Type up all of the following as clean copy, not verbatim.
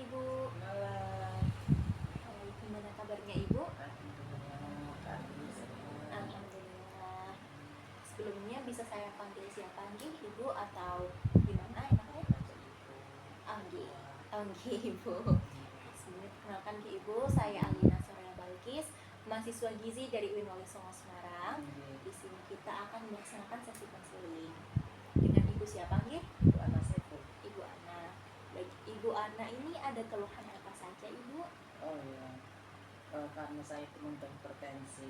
Ibu. Malam. Gimana kabarnya Ibu? Alhamdulillah, kami sehat. Alhamdulillah. Sebelumnya bisa saya panggil siapa Anggi, Ibu atau gimana enaknya? Anggi. Anggi Ibu. Sebelumnya perkenalkan ke Ibu, saya Alina Soraya Balkis, mahasiswa gizi dari UIN Wali Songo Semarang. Di sini kita akan melaksanakan sesi konseling dengan Ibu siapa Anggi? Ibu Ana Saiful. Ibu Ana. Baik, Ibu Ana ini ada keluhan apa saja Ibu? Oh ya, karena saya penyumbang hipertensi,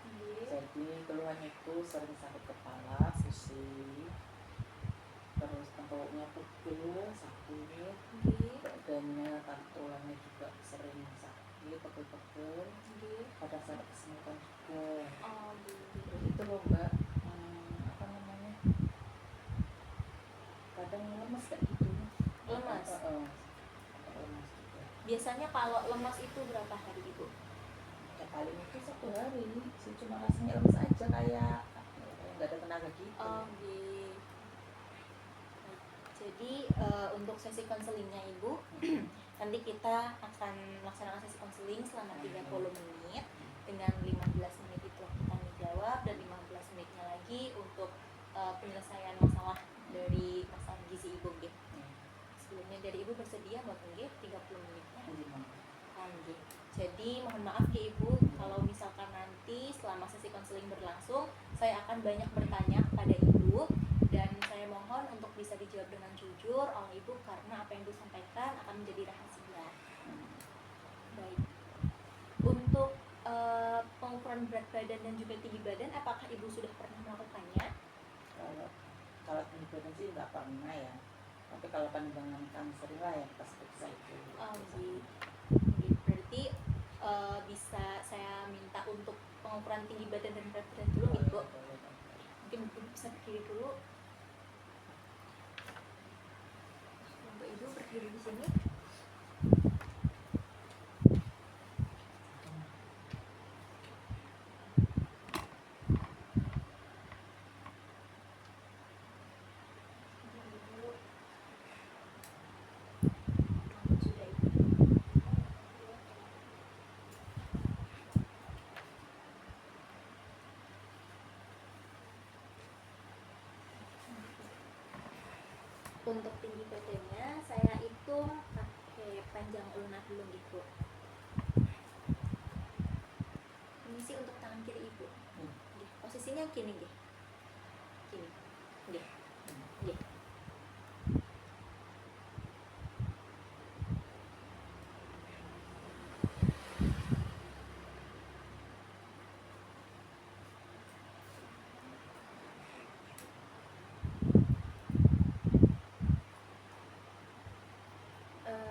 Iya. jadi keluhannya itu sering sakit kepala, pusing, terus tenggorokannya pegel, sakit, Iya. badannya tulangnya juga sering sakit, pegel-pegel, Iya. pada saat kesemutan juga. Oh, Terus itu loh Mbak, apa namanya? Kadang lemes kayak gitu. Lemas. Lemas juga. Biasanya kalau lemas itu berapa hari Ibu? Ya paling itu 1 hari sih, cuma rasanya lemes aja kayak nggak ada tenaga gitu. Oh, iya. Baik. Jadi untuk sesi konselingnya Ibu, nanti kita akan melaksanakan sesi konseling selama 30 menit dengan 15 menit itu kita menjawab dan 15 menitnya lagi untuk penyelesaian masalah dari masalah gizi Ibu gitu. Sebelumnya dari Ibu bersedia buat nggih 30 menitnya? Nggih. Jadi mohon maaf ya Ibu kalau misalkan nanti selama sesi konseling berlangsung saya akan banyak bertanya kepada Ibu dan saya mohon untuk bisa dijawab dengan jujur oleh Ibu karena apa yang Ibu sampaikan akan menjadi rahasia. Baik. Untuk pengukuran berat badan dan juga tinggi badan, apakah Ibu sudah pernah melakukannya? Kalau tinggi badan sih nggak pernah ya, tapi kalau kandungan kan sering lah ya pas periksa itu. Oh, gitu. Berarti bisa saya minta untuk pengukuran tinggi badan dan berat badan dulu Ibu. Mungkin Ibu bisa berdiri dulu. Untuk Ibu berdiri di sini. Untuk tinggi badannya saya hitung pakai panjang ulna dulu Ibu. Ini sih untuk tangan kiri Ibu. Posisinya gini nggih. Gini. Nggih. Nggih.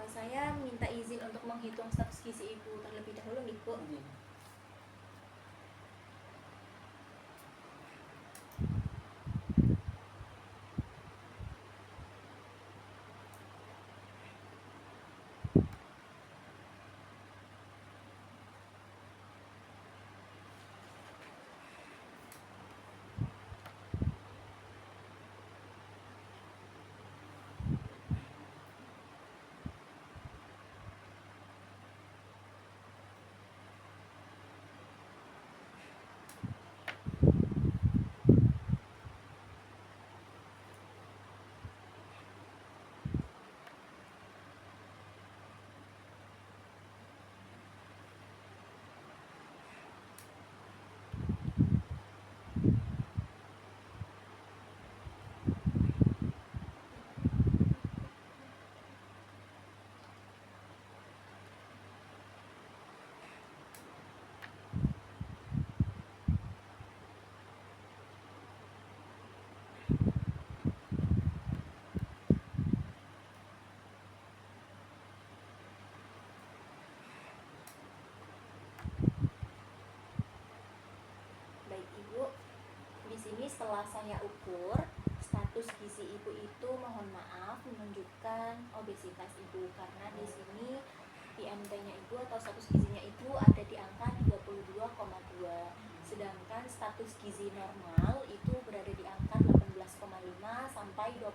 Saya minta izin untuk menghitung status gizi Ibu terlebih dahulu Ibu. Baik Ibu, di sini setelah saya ukur status gizi Ibu itu mohon maaf menunjukkan obesitas Ibu karena di sini IMT-nya Ibu atau status gizinya Ibu ada di angka 32,2, sedangkan status gizi normal itu berada di angka 18,5 sampai 24,9.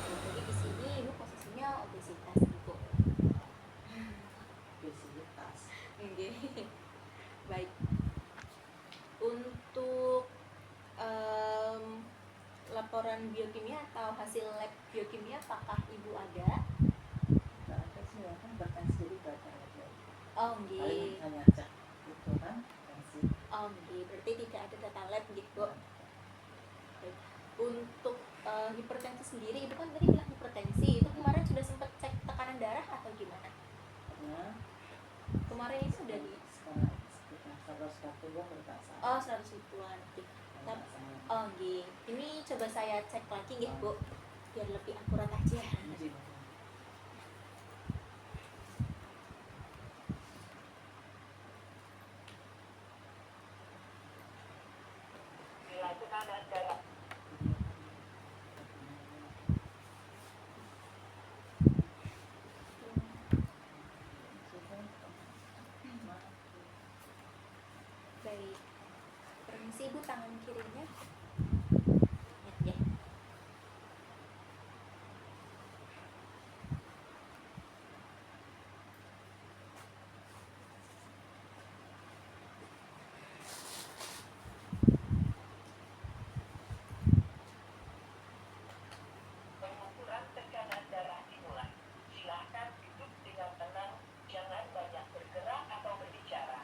Jadi di sini Ibu posisinya atau hasil lab biokimia apakah ibu ada? Nggak ada sih ya, kan bertensi jadi nggak ada aja. Oh Paling nggih. hanya cek itu kan tensi. Oh nggih, berarti tidak ada data lab gitu Bu. Baik. Untuk hipertensi sendiri ibu kan tadi bilang hipertensi, itu kemarin sudah sempat cek tekanan darah atau gimana? Karena Kemarin itu sudah di sekarang sekitar 140 berkasa. oh 100-an. Oh nggih. Ini coba saya cek lagi nggih Bu, biar lebih akurat aja. Baik. Permisi ibu, tangan kirinya. Ya, ya. Pengukuran tekanan darah dimulai. Silahkan duduk dengan tenang, jangan banyak bergerak atau berbicara.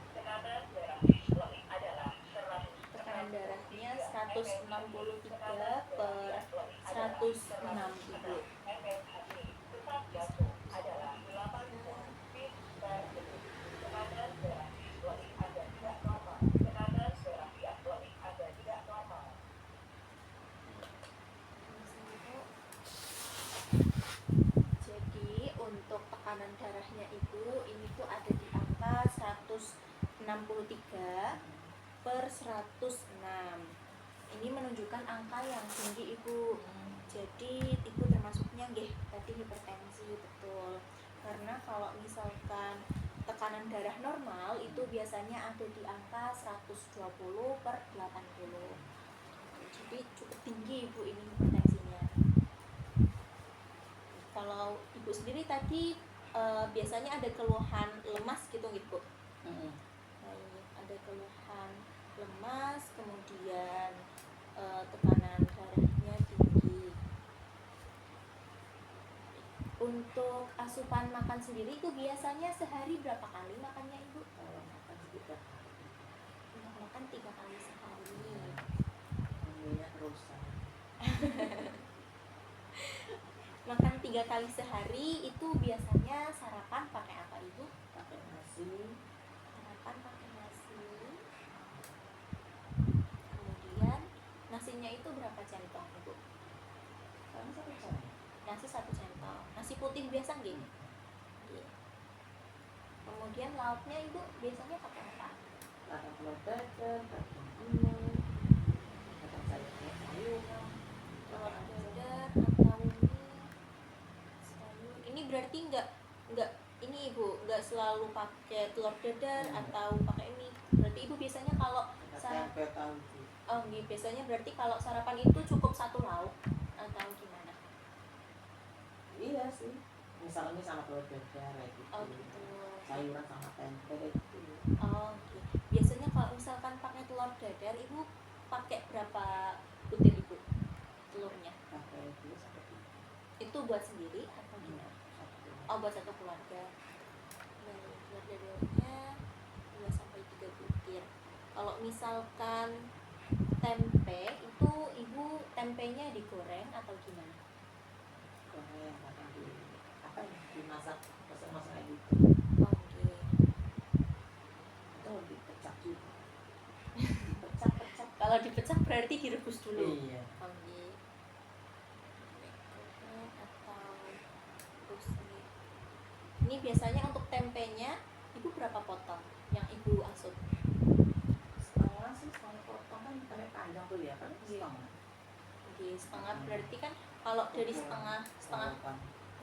Tekanan darah distolik adalah 100. Tekanan darahnya 163 per 106 ibu. Detak jantung adalah 80 beat per detik. Tekanan darah distolik Anda tidak normal. Tekanan darah diastolik Anda tidak normal. Jadi untuk tekanan darahnya ibu ini tuh ada di angka 163 per 106. Ini menunjukkan angka yang tinggi ibu. Jadi ibu termasuknya nggih tadi hipertensi, betul. Karena kalau misalkan tekanan darah normal itu biasanya ada di angka 120 per 80. Jadi cukup tinggi ibu ini hipertensinya. Kalau ibu sendiri tadi biasanya ada keluhan lemas gitu nggih Bu? Baik, ada keluhan lemas, kemudian tekanan darahnya tinggi. Untuk asupan makan sendiri itu biasanya sehari berapa kali makannya ibu? Kalau makan sekitar Untuk makan 3 kali sehari. minyak rusak. Makan 3 kali sehari itu biasanya sarapan pakai apa ibu? Pakai nasi, Sarapan pakai nasi. Kemudian nasinya itu berapa centong ibu? karena satu cara. Nasi 1 centong. Nasi putih biasa nggih? Iya. Kemudian lauknya ibu biasanya pakai apa? Ada telur dadar, kacang emu, kacang sayuran, Telur dadar atau mie, sayur. Ini berarti nggak ini ibu nggak selalu pakai telur dadar atau pakai mie. Berarti ibu biasanya kalau sarapan, tempe tahu sih. oh nggih, biasanya berarti kalau sarapan itu cukup 1 lauk atau gimana? Iya sih. Misalnya sama telur dadar kayak gitu. Oh gitu. Sayuran sama tempe itu. Oh oke. Biasanya kalau misalkan pakai telur dadar ibu pakai berapa butir ibu telurnya? Pakai itu seperti Itu buat sendiri atau gimana? satu. Oh buat satu keluarga. Baik, telur dadarnya 2 sampai 3 butir. Kalau misalkan tempe itu ibu tempenya digoreng atau gimana? Goreng atau di apa ya? Dimasak, masak kayak gitu. Oh oke. Itu dipecah juga. Pecah-pecah. Kalau dipecah berarti direbus dulu. Iya. Oke. Atau rusli. Ini biasanya untuk tempenya ibu berapa potong yang ibu asup? Setengah sih, setengah potong kan pakai panjang tuh ya kan Iya. setengah. Oke, setengah berarti kan kalau dari setengah Kan.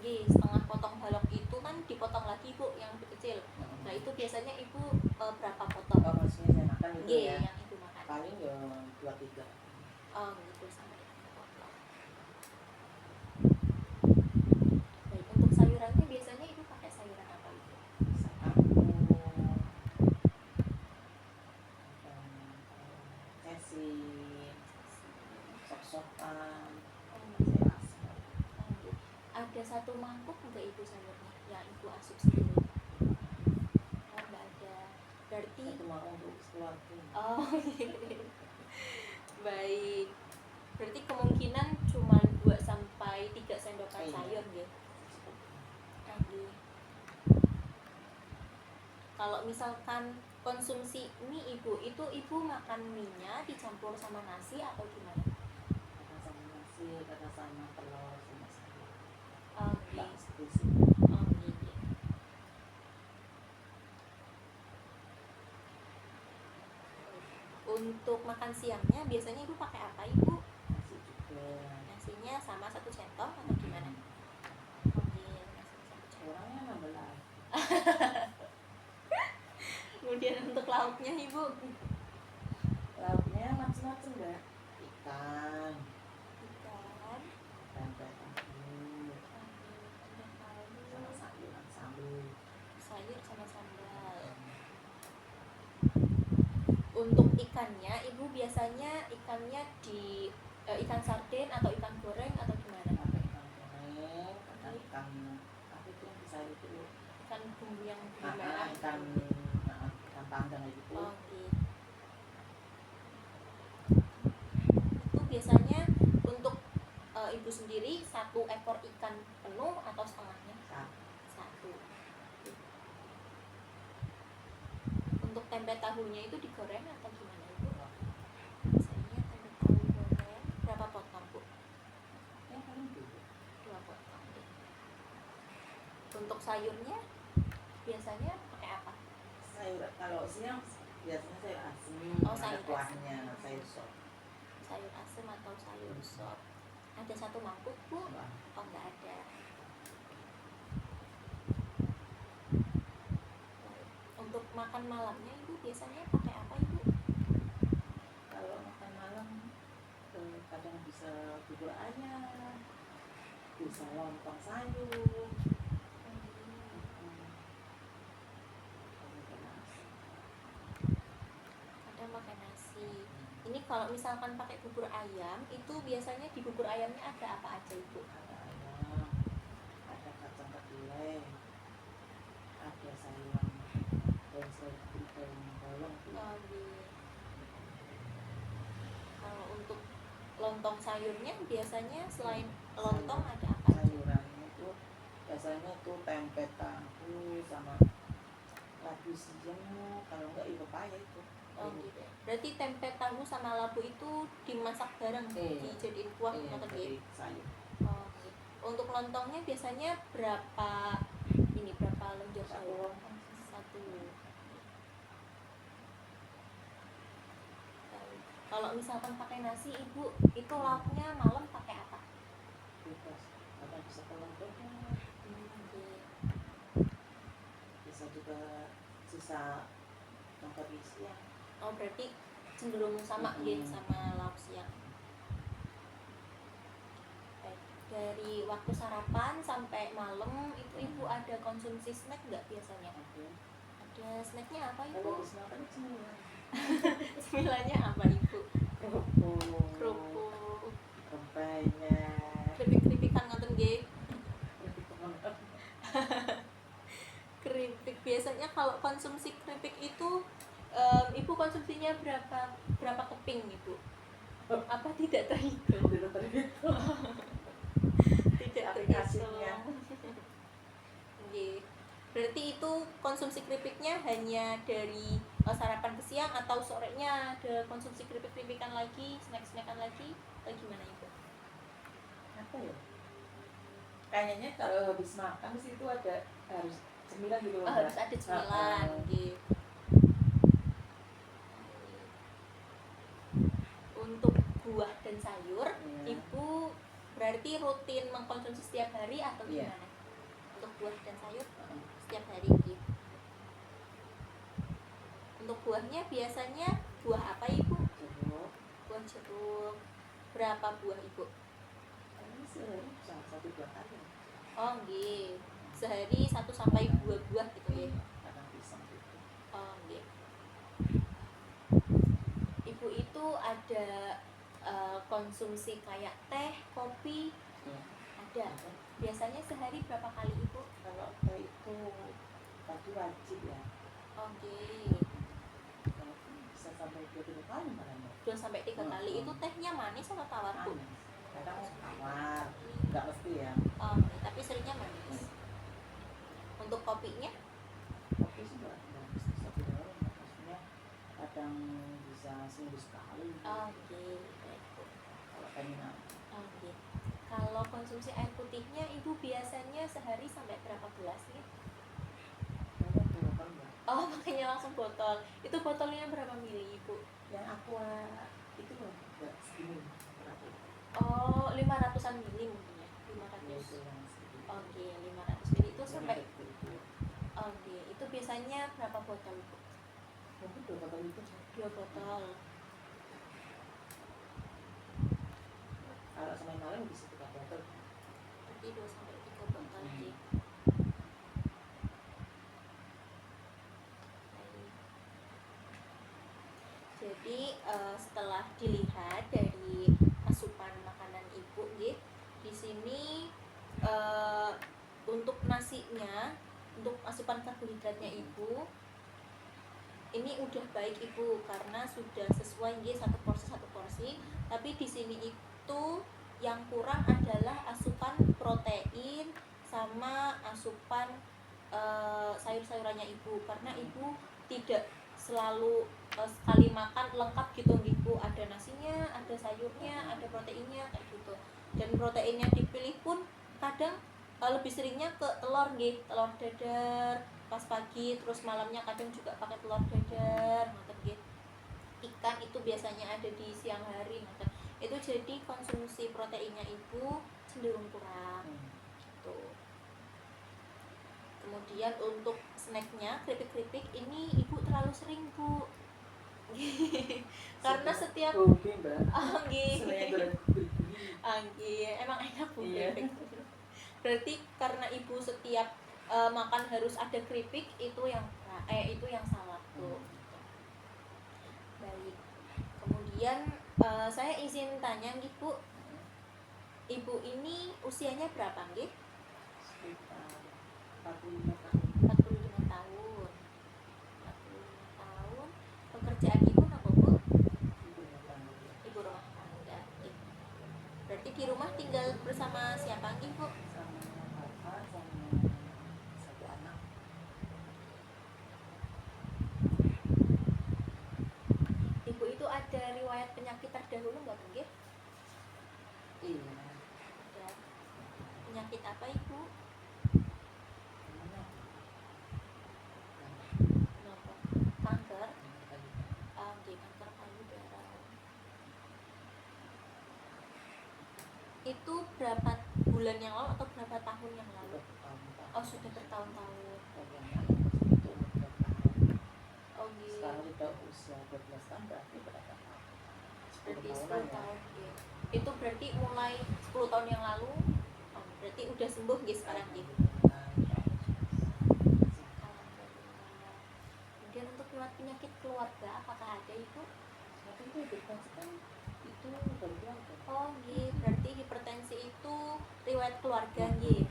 setengah potong balok itu kan dipotong lagi bu yang kecil. Nah itu biasanya ibu berapa potong? Oh, maksudnya saya makan gitu G ya. yang ibu makan. Paling ya 2-3. Oh gitu sampai potong. Baik, untuk sayurannya biasanya ibu pakai sayuran apa ibu? Bisa aku sesi sok-sokan saya asal. Ada satu mangkuk enggak ibu sayurnya yang ibu asup sendiri? Oh enggak ada. Berarti Itu mau untuk keluarga. oh baik. Berarti kemungkinan cuma 2 sampai 3 sendokan Iya. sayur nggih. Oke. Kalau misalkan konsumsi mie ibu, itu ibu makan mie-nya dicampur sama nasi atau gimana? Kadang sama nasi, kadang sama telur sama sayur. Oke. Nggak spesifik. Oke. Untuk makan siangnya biasanya ibu pakai apa ibu? Nasi juga. Nasinya sama 1 centong atau gimana? Oke, nasi 1 centong. Orangnya nambah lagi. Kemudian untuk lauknya ibu? Lauknya macam-macam mbak. Ikan, Ikan, tempe tahu, sama sayuran sambal. sayur sama sambal. Untuk ikannya, ibu biasanya ikannya di ikan sarden atau ikan goreng atau gimana? Ada ikan goreng, ada ikan apa itu yang bisa itu? Ikan bumbu yang bumbu merah. Ikan panggang gitu. Oke. Itu biasanya untuk ibu sendiri 1 ekor ikan penuh atau setengahnya? Satu. Untuk tempe tahunya itu digoreng atau gimana ibu? Biasanya tempe tahu goreng berapa potong bu? Yang paling dulu. 2 potong. Untuk sayurnya biasanya pakai apa? Sayur kalau siang biasanya sayur asem, Oh, ada sayur kuahnya, asem. sayur sop. Sayur asem atau sayur sop? Ada 1 mangkuk bu? Wah, Oh enggak ada. Untuk makan malamnya ibu biasanya pakai apa ibu? kalau makan malam kadang bisa bubur ayam, bisa lontong sayur. Kadang pakai nasi. Ini kalau misalkan pakai bubur ayam, itu biasanya di bubur ayamnya ada apa aja ibu? Ada ayam, ada kacang kedelai, ada sayuran dan sayur bolong. Kalau untuk lontong sayurnya biasanya selain lontong ada apa aja? Sayurannya itu biasanya tuh tempe tahu sama labu siam, kalau enggak ibu paya itu. Oh gitu. Berarti tempe tahu sama labu itu dimasak bareng, dijadiin kuah atau jadi sayur. Oh, gitu. Untuk lontongnya biasanya berapa lenjer Satu sayur? lontong. 1. Kalau misalkan pakai nasi ibu, itu lauknya malam pakai apa? Bebas, kadang bisa telur dadar, bisa juga sisa tempat siang. Oh berarti cenderung sama ya sama lauk siang. Baik. Dari waktu sarapan sampai malam itu ibu ada konsumsi snack nggak biasanya? Ada snacknya apa ibu? Kalau bisa makan semua. Cemilannya apa ibu? Kerupuk. Rempeynya. Keripik-keripikan ngoten nggih. Keripik biasanya kalau konsumsi keripik itu ibu konsumsinya berapa keping ibu? Apa tidak terhitung? Tidak terhitung. Tidak Aplikasinya. terhitung. Nggih. Berarti itu konsumsi keripiknya hanya dari sarapan ke siang atau sorenya ada konsumsi keripik-keripikan lagi, snack-snackan lagi, atau gimana Ibu? Apa ya? Kayaknya kalau habis makan di situ ada harus cemilan gitu loh. Harus ada cemilan gitu. Untuk buah dan sayur, Ibu berarti rutin mengkonsumsi setiap hari atau Iya. gimana? Untuk buah dan sayur setiap hari gitu. Untuk buahnya biasanya buah apa Ibu? Jeruk. Buah jeruk. Berapa buah Ibu? Ini sehari bisa 1-2 kali. Oh nggih. Sehari 1 sampai 2 buah gitu ya. Kadang pisang gitu. Oh nggih. Ibu itu ada konsumsi kayak teh, kopi? Iya. Ada. Biasanya sehari berapa kali Ibu? Kalau teh itu pagi wajib ya. Oke. Bisa sampai 2-3 kali malah. 2 sampai 3 kali. Itu tehnya manis atau tawar Bu? Manis. Kadang tawar, nggak mesti ya. Oh, tapi seringnya manis. Untuk kopinya? Kopi sih nggak mesti 1 hari, maksudnya kadang bisa seminggu sekali. Oke. Kalau pengen Oke. Kalau konsumsi air putihnya Ibu biasanya sehari sampai berapa gelas nih? Oh, makanya langsung botol. Itu botolnya berapa mili Ibu? Yang aqua itu loh, nggak segini. Oh, 500-an mili mungkin ya? 500. Oke, 500 mili itu sampai. Oke, itu biasanya berapa botol Ibu? Mungkin 2 botol itu. 2 botol. Kalau sampai malam bisa 3 botol. Berarti 2 sampai 3 botol sih. Jadi setelah dilihat dari asupan makanan Ibu gitu, di sini untuk nasinya, untuk asupan karbohidratnya Ibu ini udah baik Ibu karena sudah sesuai nggih, 1 porsi. Tapi di sini itu yang kurang adalah asupan protein sama asupan sayur-sayurannya Ibu, karena Ibu tidak selalu sekali makan lengkap gitu Ibu, ada nasinya, ada sayurnya, ada proteinnya kayak gitu. Dan proteinnya dipilih pun kadang lebih seringnya ke telur nggih, telur dadar pas pagi, terus malamnya kadang juga pakai telur dadar ngoten nggih. Ikan itu biasanya ada di siang hari ngoten. Itu jadi konsumsi proteinnya Ibu cenderung kurang. Tuh. Kemudian untuk snacknya, keripik-keripik ini Ibu terlalu sering Bu. Karena setiap emang enak Bu keripik. Berarti karena Ibu setiap makan harus ada keripik, itu yang salah tuh. Baik. Kemudian saya izin tanya nggih Bu. Ibu ini usianya berapa nggih? Sekitar 45 tahun. 45 tahun. 45 tahun. Pekerjaan Ibu apa Bu? Ibu rumah tangga. Berarti di rumah tinggal bersama siapa nggih Bu? Sama bapak, sama 1 anak. Ibu itu ada riwayat penyakit terdahulu nggak nggih? Iya. Ada. Penyakit apa Ibu? Kenapa? Kanker? Kanker payudara. Itu berapa bulan yang lalu atau berapa tahun yang lalu? Oh, sudah bertahun-tahun. Oh gitu. Sekarang udah usia 12 tahun, berarti berapa tahun? Berarti 10 tahun ya. Itu berarti mulai 10 tahun yang lalu. Oh, berarti udah sembuh gitu sekarang gitu. Kemudian untuk riwayat penyakit keluarga apakah ada Ibu? Itu dari keluarga. Oh gitu. Berarti hipertensi itu riwayat keluarga gitu.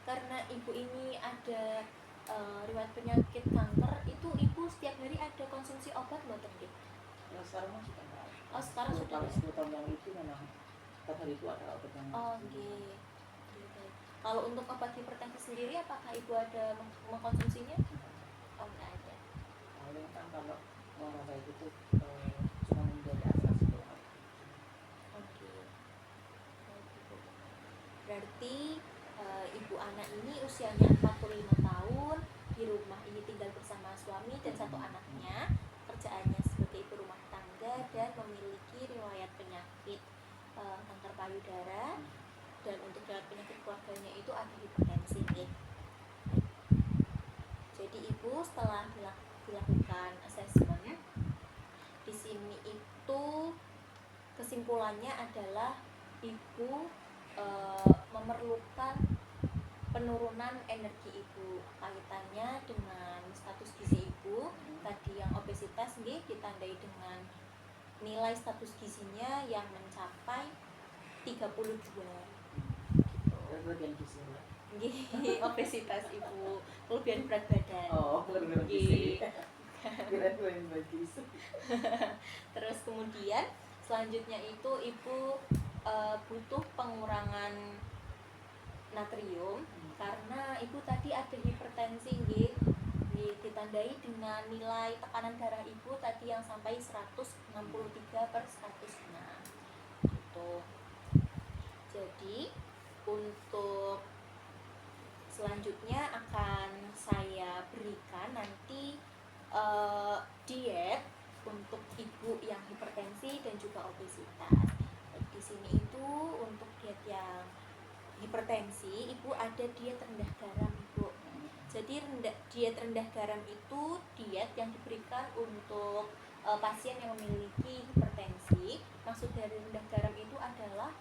Karena Ibu ini ada riwayat penyakit kanker, itu Ibu setiap hari ada konsumsi obat mboten nggih? Ya sekarang masih kan. Oh, sekarang sudah. Kalau 10 tahun yang itu memang setiap hari itu ada obat yang. Oh nggih. Kalau untuk obat hipertensi sendiri, apakah ibu ada mengkonsumsinya? Oh, nggak ada. Paling kan kalau orang kayak gitu cuma menjadi asas doang. Oke. Baik, Ibu. Berarti ibu anak ini usianya 45 tahun, di rumah ini tinggal bersama suami dan satu anaknya, kerjaannya sebagai ibu rumah tangga dan memiliki riwayat penyakit kanker payudara, dan untuk riwayat penyakit keluarganya itu ada hipertensi. Jadi ibu setelah dilakukan assessment di sini itu kesimpulannya adalah ibu memerlukan penurunan energi ibu, kaitannya dengan status gizi ibu tadi yang obesitas ditandai dengan nilai status gizinya yang mencapai 32 gitu. Kelebihan gizi lah. Obesitas ibu, kelebihan berat badan. Kelebihan gizi. Kelebihan gizi. Terus kemudian selanjutnya itu ibu butuh pengurangan natrium karena ibu tadi ada hipertensi ditandai dengan nilai tekanan darah ibu tadi yang sampai 163/106 gitu. Jadi untuk selanjutnya akan saya berikan nanti diet untuk ibu yang hipertensi dan juga obesitas. Di sini itu untuk diet yang hipertensi, ibu ada diet rendah garam, ibu. Jadi diet rendah garam itu diet yang diberikan untuk pasien yang memiliki hipertensi. Maksud dari rendah garam itu adalah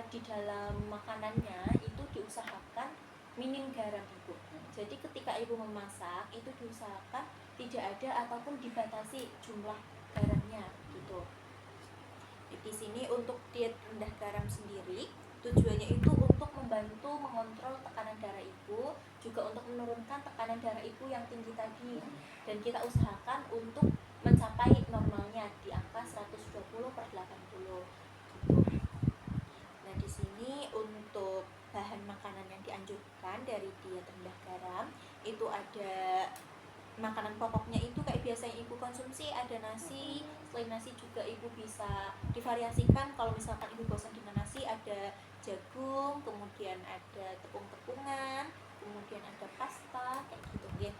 di dalam makanannya itu diusahakan minim garam, ibu. Jadi ketika ibu memasak itu diusahakan tidak ada ataupun dibatasi jumlah garamnya gitu. Di sini untuk diet rendah garam sendiri tujuannya itu untuk membantu mengontrol tekanan darah ibu, juga untuk menurunkan tekanan darah ibu yang tinggi tadi, dan kita usahakan untuk mencapai normalnya di angka 120/80 gitu. Nah di sini untuk bahan makanan yang dianjurkan dari diet rendah garam itu ada makanan pokoknya itu kayak biasa yang ibu konsumsi, ada nasi. Selain nasi juga ibu bisa divariasikan, kalau misalkan ibu bosan dengan nasi ada jagung, kemudian ada tepung-tepungan, kemudian ada pasta kayak gitu ya.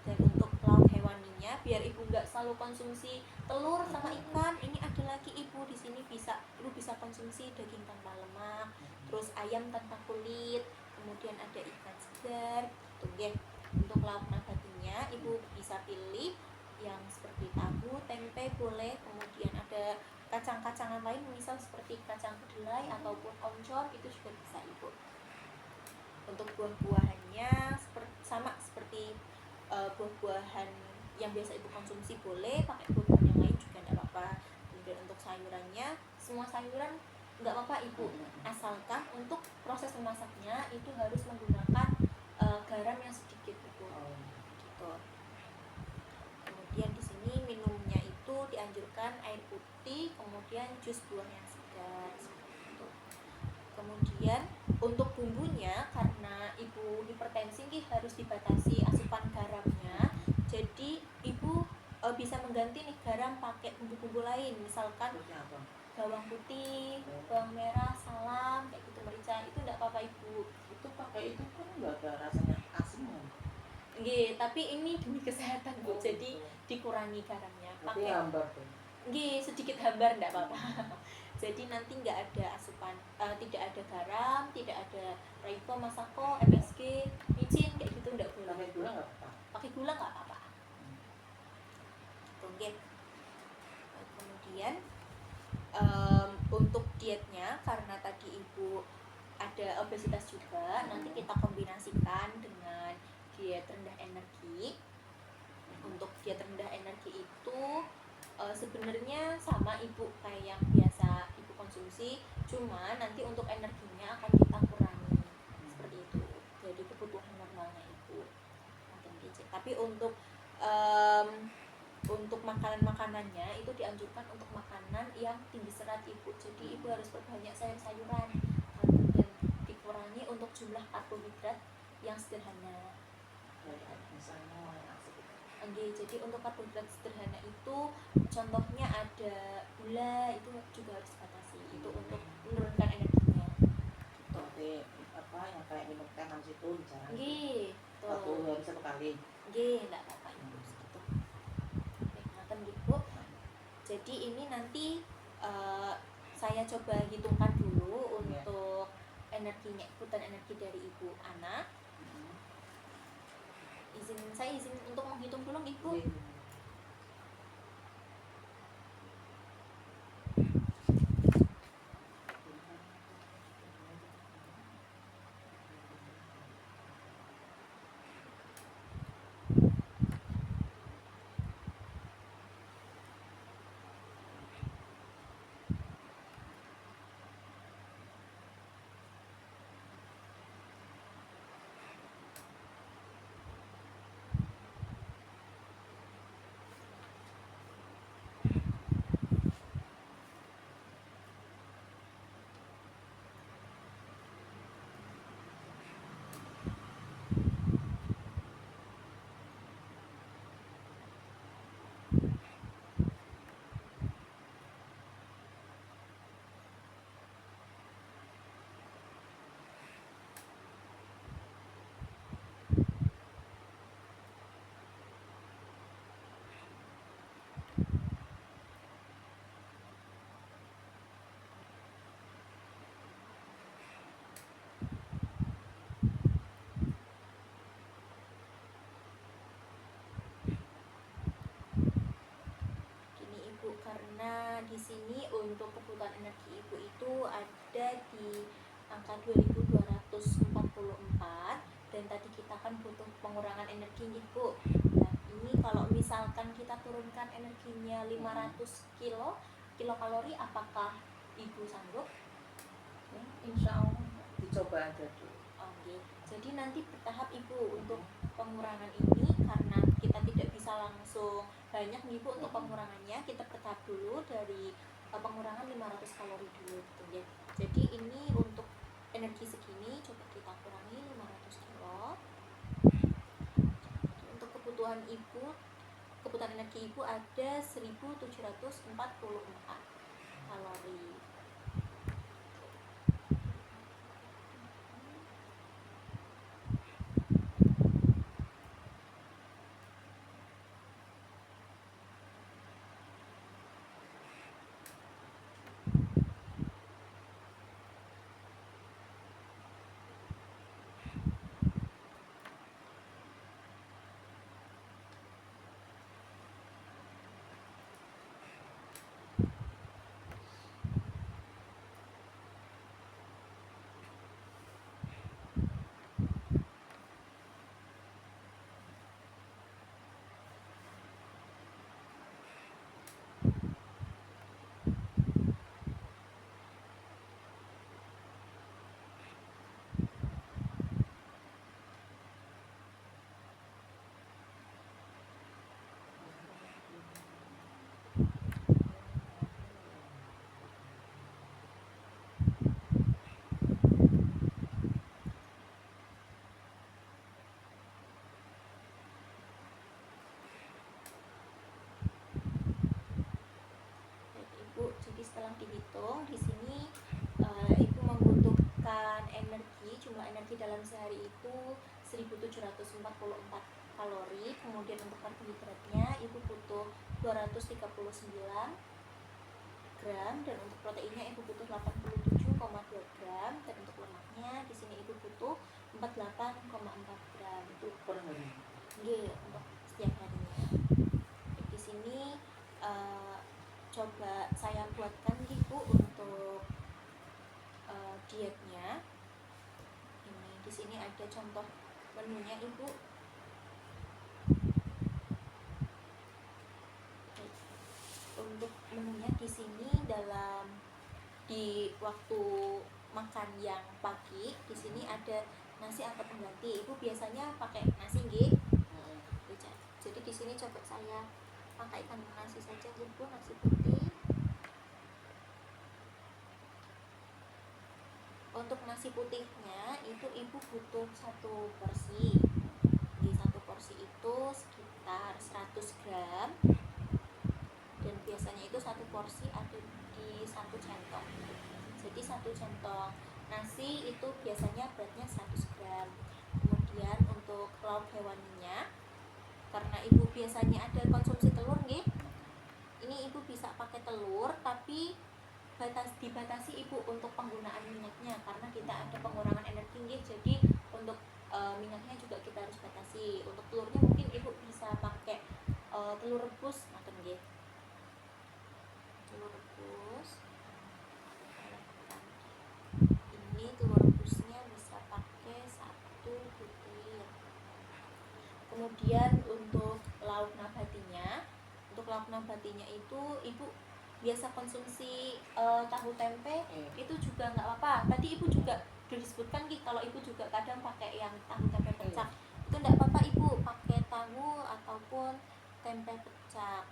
Dan untuk lauk hewaninya biar ibu nggak selalu konsumsi telur sama ikan, ini ada lagi ibu di sini ibu bisa konsumsi daging tanpa lemak, terus ayam tanpa kulit, kemudian ada ikan segar gitu ya. Untuk lauk nabatinya ibu bisa pilih yang seperti tahu, tempe boleh, kemudian ada kacang-kacangan lain misal seperti kacang kedelai ataupun oncom, itu juga bisa ibu. Untuk buah-buahannya sama seperti buah-buahan yang biasa ibu konsumsi boleh, pakai buah-buahan yang lain juga tidak apa-apa. Kemudian untuk sayurannya, semua sayuran nggak apa-apa ibu, asalkan untuk proses memasaknya itu harus menggunakan garam yang sedikit ibu gitu. Kemudian di sini minumnya itu dianjurkan air putih, kemudian jus buah yang segar gitu. Kemudian untuk bumbunya, karena ibu hipertensi harus dibatasi asupan garamnya, jadi ibu bisa mengganti nih garam pakai bumbu-bumbu lain, misalkan bawang putih, bawang merah, salam kayak gitu, merica, itu enggak apa-apa ibu. Itu pakai itu kan enggak ada rasanya asin kan? Nggih, tapi ini demi kesehatan bu, jadi Gitu. dikurangi garamnya. Pakai hambar tuh. Nggih, sedikit hambar enggak apa-apa. Jadi nanti enggak ada asupan, tidak ada garam, tidak ada Raipo, Masako, MSG, micin kayak gitu enggak boleh. Pakai gula enggak apa-apa. Pakai gula enggak apa-apa. Oke. Kemudian untuk dietnya, karena tadi ibu ada obesitas juga, nanti kita kombinasikan dengan diet rendah energi. Untuk diet rendah energi itu sebenarnya sama ibu kayak yang biasa ibu konsumsi, cuma nanti untuk energinya akan kita kurangi seperti itu. Jadi kebutuhan normalnya ibu. Tapi untuk makanan-makanannya itu dianjurkan untuk makanan yang tinggi serat ibu. Jadi ibu harus perbanyak sayur-sayuran dan dikurangi untuk jumlah karbohidrat yang sederhana. Kayak misalnya nasi Oke, jadi untuk karbohidrat sederhana itu contohnya ada gula, itu juga harus dibatasi. Itu untuk menurunkan energinya. seperti apa yang kayak minum teh manis itu jarang. Oke, Satu tuh. hari 1 kali. Oke, enggak apa-apa Ibu segitu. Oke, ngaten Ibu. Jadi ini nanti saya coba hitungkan dulu untuk energinya, ikutan energi dari Ibu Ana. Saya izin untuk menghitung dulu Ibu. Karena di sini untuk kebutuhan energi Ibu itu ada di angka 2244 dan tadi kita kan butuh pengurangan energi Ibu. Nah, ini kalau misalkan kita turunkan energinya 500 kilokalori, apakah Ibu sanggup? Insya Allah dicoba aja dulu. Oke, jadi nanti bertahap Ibu untuk pengurangan ini, karena kita tidak bisa langsung banyak Ibu untuk pengurangannya. Kita bertahap dulu dari pengurangan 500 kalori dulu gitu ya. Jadi ini untuk energi segini coba kita kurangi 500 kilo. Untuk kebutuhan Ibu, kebutuhan energi Ibu ada 1744 kalori. Jadi setelah dihitung di sini Ibu membutuhkan energi, jumlah energi dalam sehari itu 1744 kalori. Kemudian untuk karbohidratnya Ibu butuh 239 gram, dan untuk proteinnya Ibu butuh 87,2 gram, dan untuk lemaknya di sini Ibu butuh 48,4 gram. Itu per hari. Iya, untuk setiap harinya. Di sini coba saya buatkan Ibu untuk dietnya. Ini di sini ada contoh menunya Ibu. Untuk menunya di sini di waktu makan yang pagi di sini ada nasi atau pengganti. Ibu biasanya pakai nasi nggih? Jadi di sini coba saya pakaikan nasi saja Ibu, nasi putih. Untuk nasi nasi putihnya itu ibu butuh 1 porsi. Di 1 porsi itu sekitar 100 gram, dan biasanya itu 1 porsi ada di 1 centong. Jadi 1 centong nasi itu biasanya beratnya 100 gram. Kemudian untuk lauk hewaninya, karena ibu biasanya ada konsumsi telur nggih, ini ibu bisa pakai telur, tapi dibatasi ibu untuk penggunaan minyaknya, karena kita ada pengurangan energi nggih. Jadi untuk minyaknya juga kita harus batasi. Untuk telurnya mungkin ibu bisa pakai telur rebus ngoten nggih. Telur rebus. Ini telur rebusnya bisa pakai 1 butir. Kemudian untuk lauk nabatinya itu ibu biasa konsumsi tahu tempe itu juga nggak apa-apa. Tadi ibu juga disebutkan gitu kalau ibu juga kadang pakai yang tahu tempe pecak, itu nggak apa-apa ibu pakai tahu ataupun tempe pecak,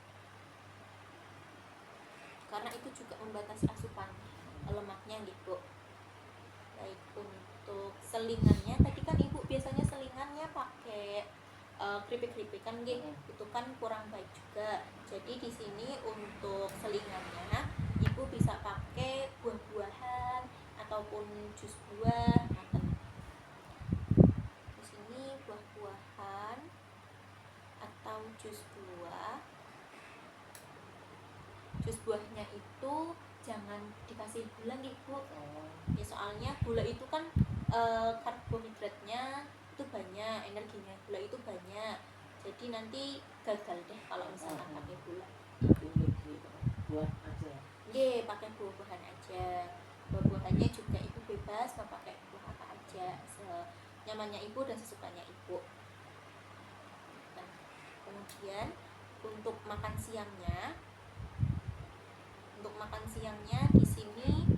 karena itu juga membatasi asupan lemaknya gitu. Baik, untuk selingannya tadi kan ibu biasanya selingannya pakai keripik-keripikan gitu, itu kan kurang baik juga. Jadi di sini untuk selingannya ibu bisa pakai buah-buahan ataupun jus buah. Di sini buah-buahan atau jus buah. Jus buahnya itu jangan dikasih gula nih bu, ya soalnya gula itu kan karbohidratnya itu banyak, energinya gula itu banyak, jadi nanti gagal deh kalau misalkan pakai gula. Buah aja. Iya, pakai buah-buahan aja. Buah-buahannya juga ibu bebas mau pakai buah apa aja, senyamannya ibu dan sesukanya ibu. Nah, kemudian untuk makan siangnya di sini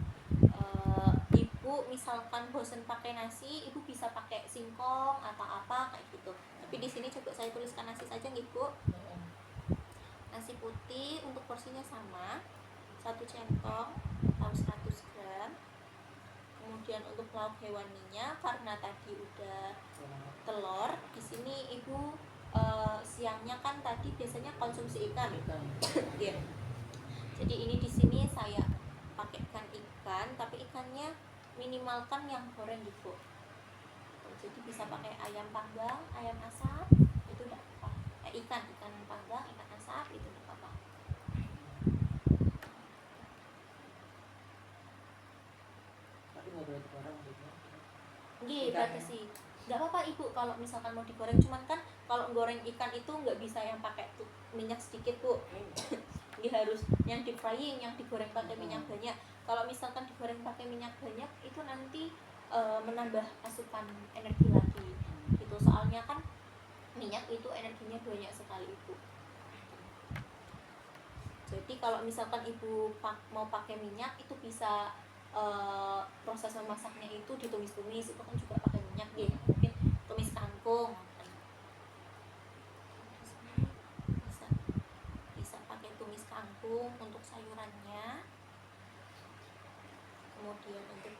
ibu misalkan bosen pakai nasi, ibu bisa pakai singkong atau apa kayak gitu. Tapi di sini coba saya tuliskan nasi saja nih bu. Nasi putih untuk porsinya sama 1 centong atau 100 gram. Kemudian untuk lauk hewaninya, karena tadi udah telur, di sini ibu siangnya kan tadi biasanya konsumsi ikan. Yeah. Jadi ini di sini saya pakaikan ikan, tapi ikannya minimalkan yang goreng gitu. Jadi bisa pakai ayam panggang, ayam asap, itu enggak apa-apa. Ikan panggang, ikan asap itu enggak apa-apa. Tapi nggak boleh digoreng gitu. Nggih, batasi. Enggak apa-apa ibu kalau misalkan mau digoreng, cuman kan kalau goreng ikan itu nggak bisa yang pakai minyak sedikit bu. Dia harus yang deep frying, yang digoreng pakai minyak banyak. Kalau misalkan digoreng pakai minyak banyak itu nanti menambah asupan energi lagi gitu, soalnya kan minyak itu energinya banyak sekali ibu. Jadi kalau misalkan ibu mau pakai minyak itu bisa proses memasaknya itu ditumis-tumis, itu kan juga pakai minyak deh. Mungkin tumis kangkung bisa pakai tumis kangkung untuk sayurannya. Kemudian untuk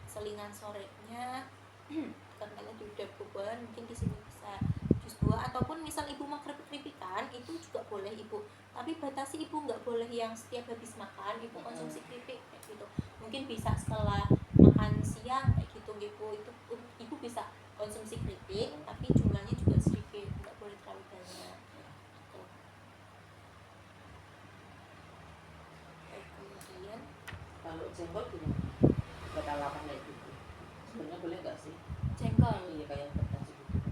selingan sorenya karena tadi udah buah, mungkin di sini bisa jus buah, ataupun misal ibu mau keripik-keripikan itu juga boleh ibu, tapi batasi ibu nggak boleh yang setiap habis makan ibu konsumsi keripik kayak gitu. Mungkin bisa setelah makan siang kayak gitu ibu, itu ibu bisa konsumsi keripik, tapi jumlahnya juga sedikit, nggak boleh terlalu banyak gitu. Kemudian kalau jengkol gimana? Kata lapang kayak gitu sebenarnya boleh nggak sih? jengkol Iya kayak fermentasi gitu.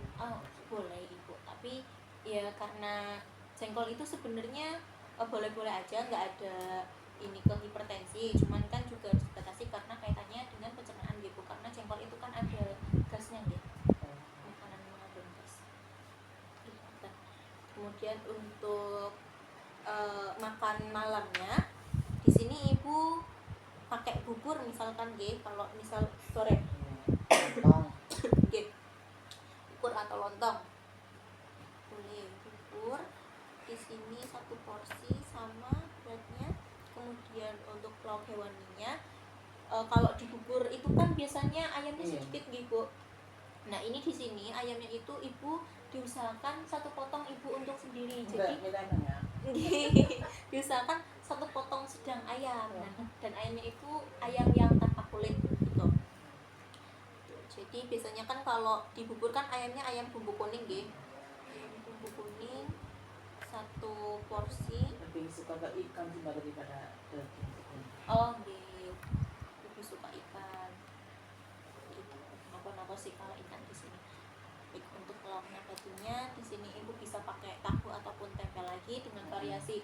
Boleh ibu, tapi ya karena jengkol itu sebenarnya boleh-boleh aja, nggak ada ini ke hipertensi, cuman kan juga harus dibatasi karena kaitannya dengan pencernaan gitu, karena jengkol itu kan ada gasnya gitu, makanan mengandung gas. Kemudian untuk makan malamnya di sini ibu pakai bubur misalkan gitu, kalau misal sore bubur atau lontong boleh. Bubur di sini 1 porsi sama beratnya. Kemudian untuk lauk hewaninya kalau di bubur itu kan biasanya ayamnya Iya. sedikit gitu. Nah ini di sini ayamnya itu ibu diusahakan satu potong ibu untuk sendiri. Jadi Milana ya. diusahakan satu potong sedang ayam dan ayamnya itu ayam yang tanpa kulit gitu. Jadi biasanya kan kalau di bubur kan ayamnya ayam bumbu kuning gitu. Ayam bumbu kuning satu porsi. Lebih suka ke ikan sih daripada daging. Oh gitu. Lebih suka ikan. Gitu. Kenapa sih kalau ikan di sini? Untuk lauk nabatinya di sini ibu bisa pakai tahu ataupun tempe lagi dengan variasi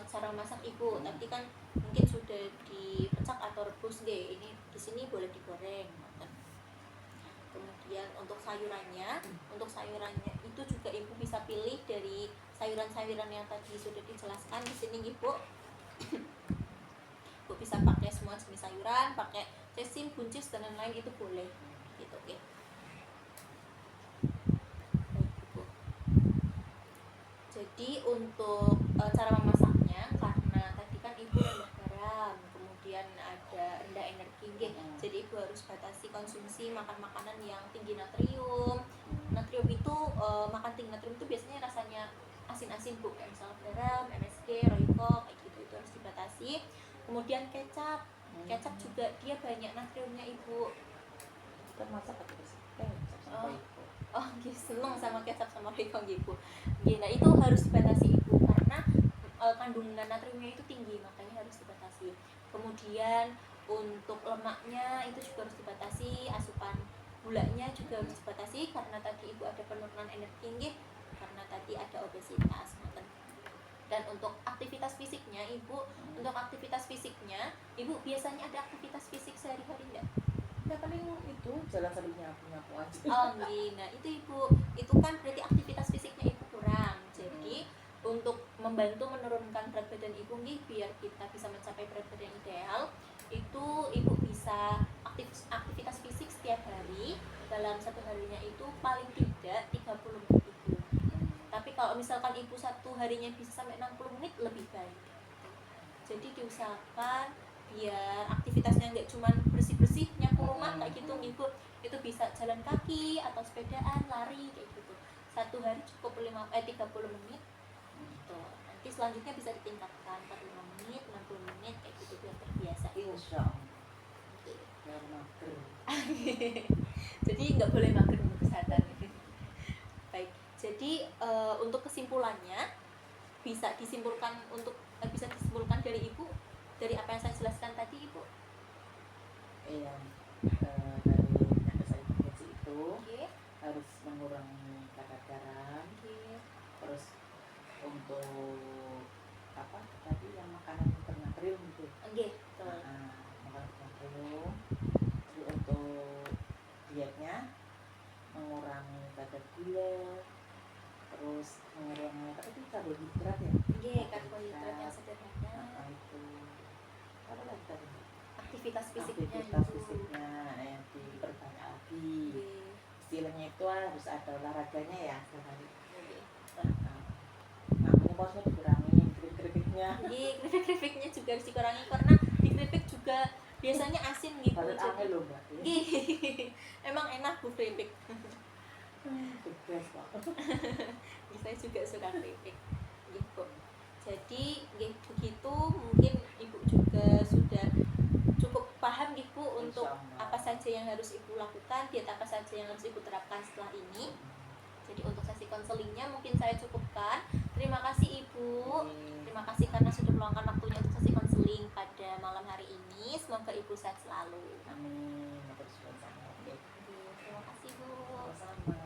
cara masak ibu. Tapi kan mungkin sudah dipecak atau rebus deh. Ini di sini boleh digoreng. Kemudian untuk sayurannya itu juga ibu bisa pilih dari sayuran-sayuran yang tadi sudah dijelaskan di sini ibu. Ibu bisa pakai semua jenis sayuran, pakai sesim, buncis dan lain-lain itu boleh. Gitu, oke. Baik, Ibu. Jadi untuk cara memasaknya, karena tadi kan ibu rendah garam, kemudian ada rendah energi, jadi ibu harus batasi konsumsi makan makanan yang tinggi natrium. Natrium itu makan tinggi natrium itu biasanya rasanya asin-asin bu, kayak misalnya garam, MSG, Royco, kayak gitu, itu harus dibatasi. Kemudian kecap juga dia banyak natriumnya ibu. Kita masak apa sih? Sampai itu. Oh, seneng sama kecap sama Royco gitu. Nah itu harus dibatasi ibu karena kandungan natriumnya itu tinggi, makanya harus dibatasi. Kemudian untuk lemaknya itu juga harus dibatasi, asupan gulanya juga harus dibatasi karena tadi ibu ada penurunan energi karena tadi ada obesitas. Dan untuk aktivitas fisiknya ibu biasanya ada aktivitas fisik sehari-hari enggak? Ya paling itu jalan sambil nyapu aja. Oh nah itu ibu, itu kan berarti aktivitas fisiknya ibu kurang. Jadi untuk membantu menurunkan berat badan ibu nih, biar kita bisa mencapai berat badan ideal, itu ibu bisa aktivitas fisik setiap hari. Dalam satu harinya itu paling tidak 30 menit ibu. Tapi kalau misalkan ibu satu harinya bisa sampai 60 menit lebih baik. Jadi diusahakan biar aktivitasnya nggak cuma bersih-bersih nyapu rumah kayak gitu ibu, itu bisa jalan kaki atau sepedaan, lari kayak gitu. Satu hari cukup 30 menit gitu. Nanti selanjutnya bisa ditingkatkan 45 menit, 60 menit kayak gitu biar terbiasa. Insya Allah. Biar mager. Jadi nggak boleh mager untuk kesehatan. Baik. Jadi untuk kesimpulannya bisa disimpulkan dari ibu, dari apa yang saya jelaskan tadi ibu. Iya, dari yang saya informasi itu harus mengurangi kadar garam. Terus untuk apa tadi yang makanan bernatrium itu. Makanan bernatrium. Jadi untuk dietnya mengurangi kadar gula, terus mengurangi karbohidrat ya. Karbohidrat yang sederhana. Itu apa lagi tadi? Aktivitas fisiknya yang diperbanyak lagi. Istilahnya itu harus ada olahraganya ya sehari. Namanya porsinya dikurangin, keripik-keripiknya. Keripik-keripiknya juga harus dikurangi karena di keripik juga biasanya asin gitu. Padahal aneh loh mbak. Emang enak bu keripik. Tugas pak. Saya juga suka keripik gitu. Jadi begitu mungkin ibu juga sudah cukup paham gitu untuk apa saja yang harus ibu lakukan, diet apa saja yang harus ibu terapkan setelah ini. Jadi untuk sesi konselingnya mungkin saya cukupkan. Terima kasih ibu. Terima kasih karena sudah meluangkan waktunya untuk sesi konseling pada malam hari ini. Semoga ibu sehat selalu. Amin. Terima kasih bu. Sama.